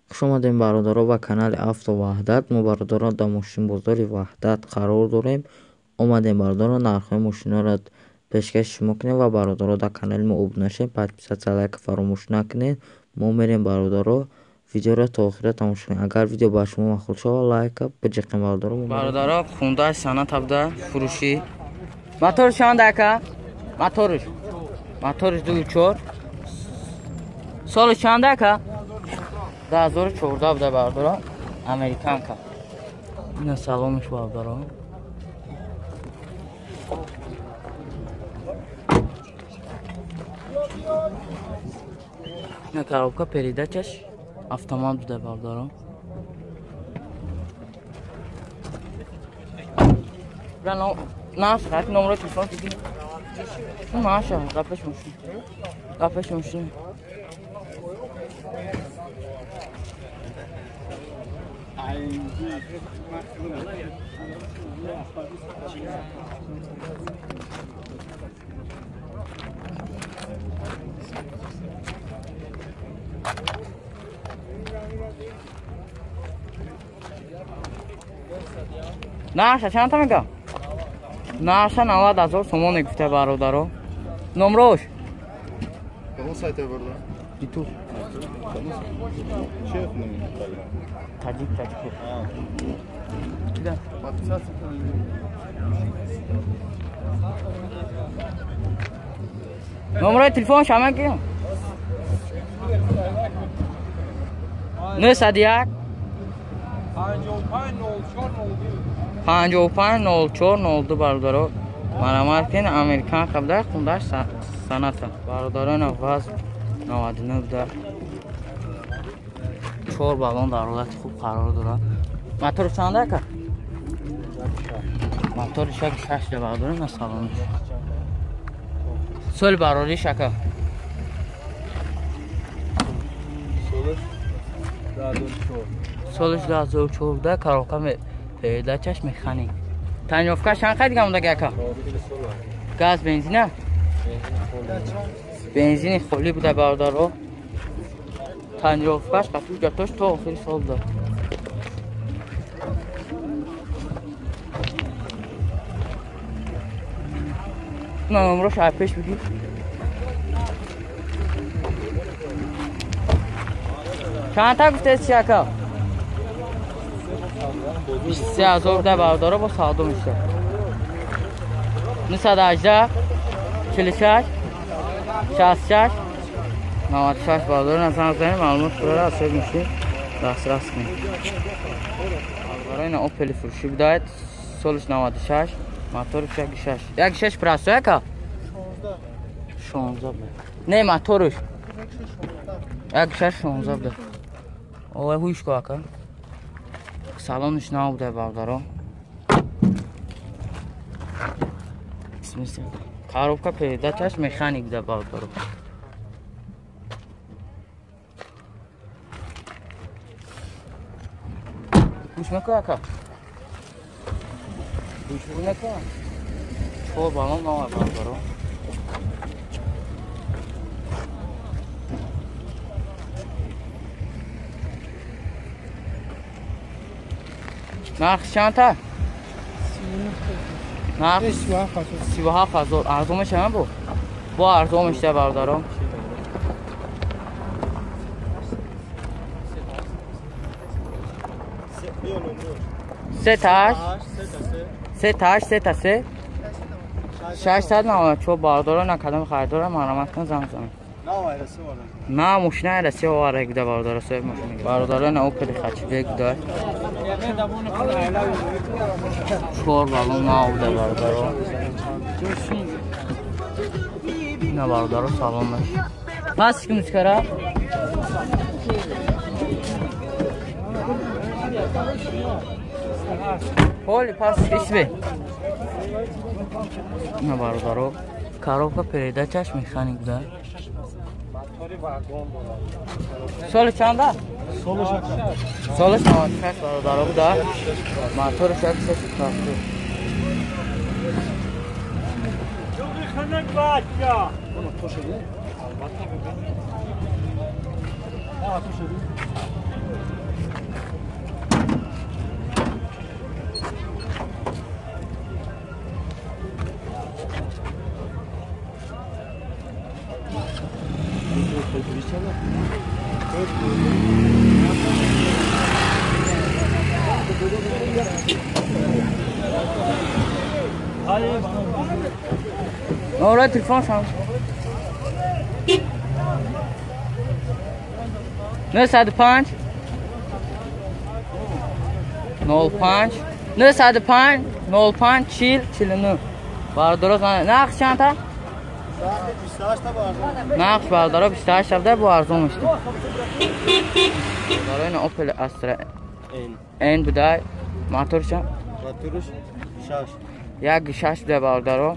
خوش آمدیم برادرها و کانال افت وحدت. ما برادرها در ماشین بازار وحدت قرار داریم. آمدیم برادرها نرخ‌های ماشینا را پیشکش شما کنیم و برادرها در کانال ما عضو نشین. подписаться لایک فراموش نکنید. ما میریم برادرها ویدیو را تا آخر تماشا کنید. اگر ویدیو به شما مخلوط شود لایک بجقیم برادرها خونده سنت بوده فروشی موتور چند دکه موتورش 2.4 سال چند دکه 2014 بوده برادرها امریکن که این سلامش برادرها این коробка передачаш автомат буда برادرها نه شرط نمره تلفن بگیر نه شرط قفش ماشین نه چند تا میگم نه 90,000 تومان گفته برادرها نمروش کدوم سایت برده یوتیوب چه نمی تاجیک نمره تلفن شما کیم 901 550402 برادرها مرمارکین امریکن خبده خوندهش سنت برادران وزن 99 بوده 4 بالون در حالت خوب قرار داره موتور چنده که؟ موتور شک 6 برادران نه سالانش سال براری شکه سالش 2004 بوده کاروکا پیدا چش میخانی تنجافکا شنخه دیگه مونده گه که گاز بنزینه بنزین خالی بوده برادرها تنجافکاش قطور جاتاش تا آخری سال ده نمروش پیش بگید چند تا گفته چیه که 23,000 ده برادرها با ساده میشه 918 46 66 96 برادر نظر زنی معلومات برای اصاب میشه دسترس کنید برای این اوپل فروشی بدهید سالش 96 موتورش 1.6 پرستوه که 16 بده نه موتورش 1.6 16 بده اوه هویش که اکن سالانش نبوده برادرها коробка передачаш механик буда бародаро гӯш мекун ака гӯш мекун чор балон нава бародаро нархи чанда 37,000 ارزون میشه با ارزون میشه برادرها سه تا سه 694 برادرها نکدم خریدارم مرمت کن زنگ نه ماشین ایرسی واره گده برادرها سه ماشین برادرها نه اوپل خچیده گده 4 بالون نبوده برادرها نه برادرها سلامش پس که مسکره حالی پس اسمه نه برادرها коробка передачаш механик буда سال چنده؟ سالش 96 برادرها بوده موتورش 1.6 تراکتور Orada telefon şans. Ne sadı punch? 0 punch. Ne sadı punch? 0 punch çilini. Bardaro ne akşam ta? Ne akş bardaro 28 şabda bu arzum işte. Bardaro ne Opel Astra. En buday motorşa. Motoruş şaş. Ya şaş de bardaro.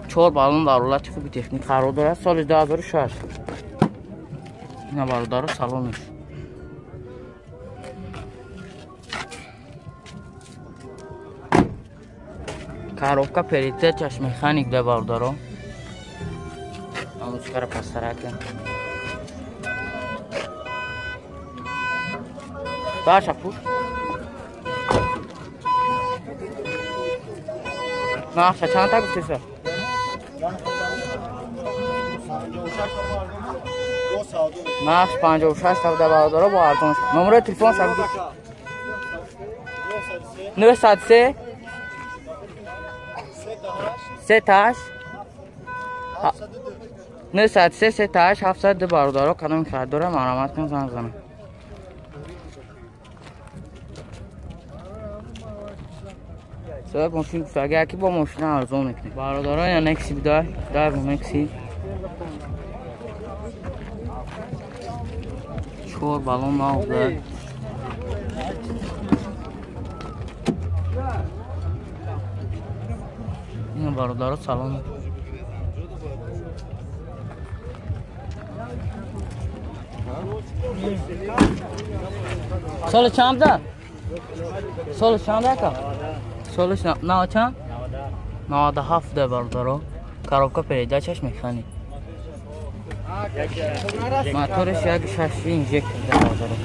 Çor balon darula çıkıp bir texnik xarodur. Soliz daha doğru şaş. Yine bardaro salonmuş. Коробка передачаш механик да бардаро. Амускара пастарака. Баша пуш. Наша чанта гуфтеса. Наш 56 та да бардаро бо артон. Номер телефон шаб. 973 Setaş 973 Setaş 700 bardaro kanım xaridora ma'lumot kın zanzana. Sebab mashina agar ki bu mashina arzon ekne. Bardaro ya Nexi bidar, dar Nexi. Çor balon aldı. Yine bardaro salonu. Solo çamda. Solo çamda ka. Solo na çam. Na da hafta bardaro. Коробка передачаш механик. Моториш як шаши инжектор да бардaro.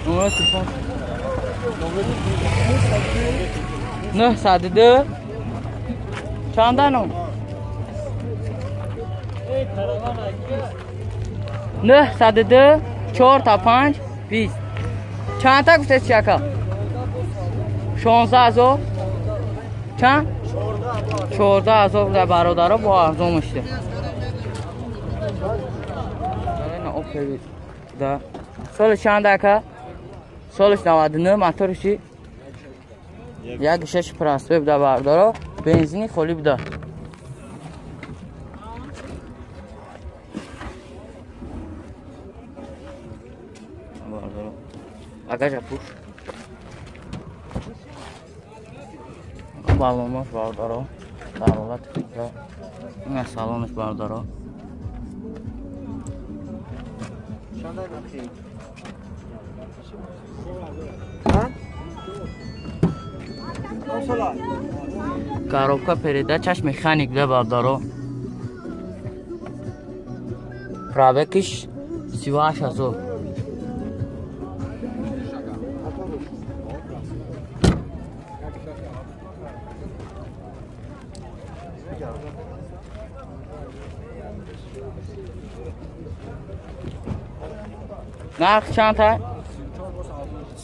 Numara telefon. Ne sadıdı? Çandan o. Ne sadıdı? 4 ta 5 20. Çanta tak üstte çaka. 16 azov. Çan? 14 azov da barodaro bu arzum işte. Ne Opel da. Sol çandaka. Sol navadını motor işi. Ya gişeş prasbe da bardaro. Benzini xoli da. Bardaro. Agaja push. Balonlar bardaro. Darolat da. Ne salonmuş bardaro. Коробка передачаш механик да бардaro. Пробегиш 38 азов. Narx çanta?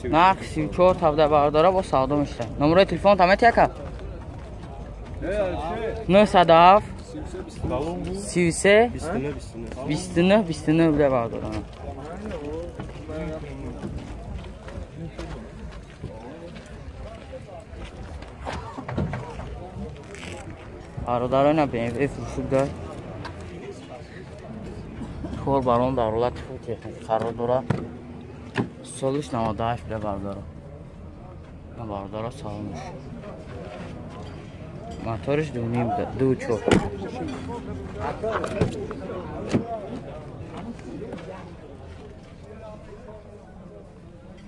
Narx 34 tavda bardaro bo savdo işte. Numara telefon tamet yaka? 907 33 29 bile bardaro. Bardaro ne BMW furuşuda. Kor baron darolat texnik xaridora. Soluş namadaş bile bardaro. Bardaro salmış. Motorish dunim da ducho.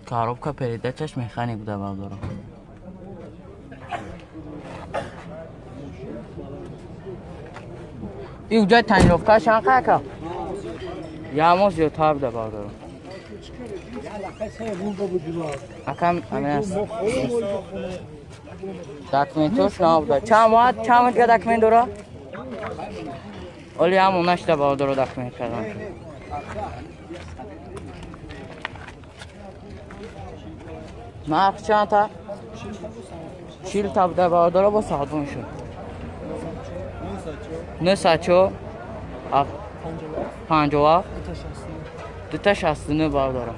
Коробка передачаш механик да бардaro. این جای تنیرفته شان که یاموز یا تاب ده بردارم Akam ameas. Dokumentosh nabda. Чамат га документ дора? Оли ҳамон нашта бардора документ кардам. Нарх чанд та? 40 табда бардора бо садвон шуд. 94 50 2 تا 69 бардора.